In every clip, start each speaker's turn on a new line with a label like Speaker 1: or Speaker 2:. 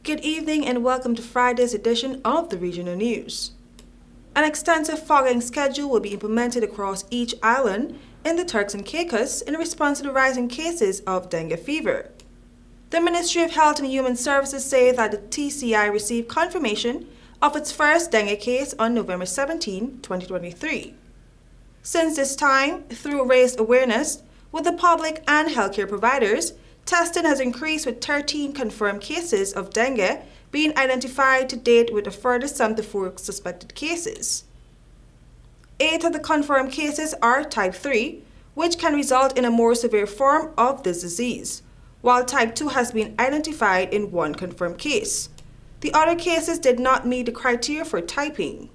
Speaker 1: Good evening and welcome to Friday's edition of the Regional News. An extensive fogging schedule will be implemented across each island in the Turks and Caicos in response to the rising cases of dengue fever. The Ministry of Health and Human Services says that the TCI received confirmation of its first dengue case on November 17, 2023. Since this time, through raised awareness with the public and healthcare providers, testing has increased with 13 confirmed cases of dengue being identified to date with a further 74 suspected cases. 8 of the confirmed cases are type 3, which can result in a more severe form of this disease, while type 2 has been identified in 1 confirmed case. The other cases did not meet the criteria for typing.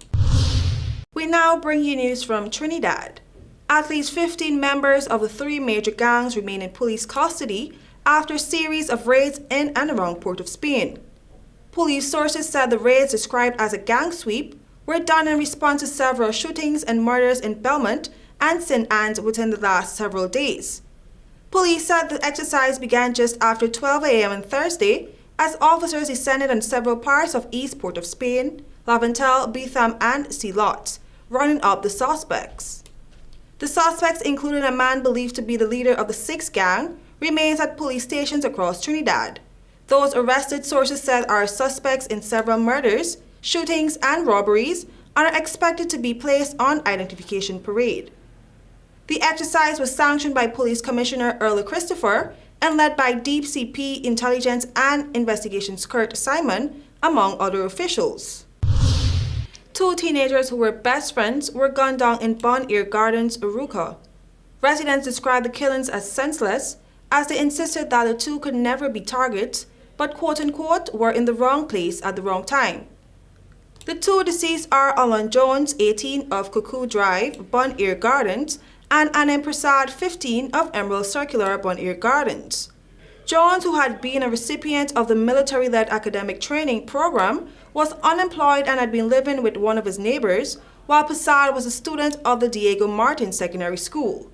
Speaker 1: We now bring you news from Trinidad. At least 15 members of the 3 major gangs remain in police custody after a series of raids in and around Port of Spain. Police sources said the raids, described as a gang sweep, were done in response to several shootings and murders in Belmont and St. Anne's within the last several days. Police said the exercise began just after 12 a.m. on Thursday as officers descended on several parts of East Port of Spain, Laventel, Beetham, and Sea Lots, running up the suspects. The suspects, including a man believed to be the leader of the 6th gang, remains at police stations across Trinidad. Those arrested, sources said, are suspects in several murders, shootings, and robberies and are expected to be placed on identification parade. The exercise was sanctioned by Police Commissioner Earl Christopher and led by Deep CP Intelligence and Investigations Kurt Simon, among other officials. 2 teenagers who were best friends were gunned down in Bon Air Gardens, Arouca. Residents described the killings as senseless, as they insisted that the 2 could never be targets, but quote-unquote were in the wrong place at the wrong time. The 2 deceased are Alan Jones, 18, of Cuckoo Drive, Bon Air Gardens, and Anem Prasad, 15, of Emerald Circular, Bon Air Gardens. Jones, who had been a recipient of the military-led academic training program, was unemployed and had been living with one of his neighbors, while Prasad was a student of the Diego Martin Secondary School.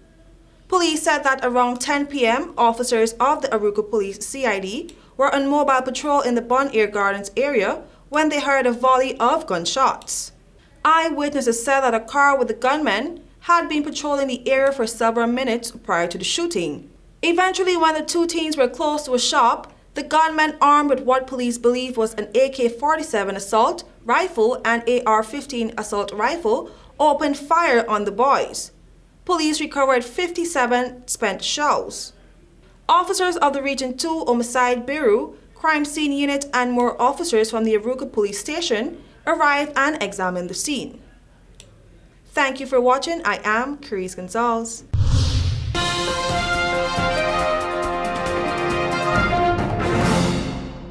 Speaker 1: Police said that around 10 p.m., officers of the Arouca Police CID were on mobile patrol in the Bon Air Gardens area when they heard a volley of gunshots. Eyewitnesses said that a car with the gunmen had been patrolling the area for several minutes prior to the shooting. Eventually, when the 2 teens were close to a shop, the gunmen, armed with what police believe was an AK-47 assault rifle and AR-15 assault rifle, opened fire on the boys. Police recovered 57 spent shells. Officers of the Region 2 Homicide Bureau, Crime Scene Unit, and more officers from the Arouca Police Station arrived and examined the scene. Thank you for watching. I am KERESE GONSALVES.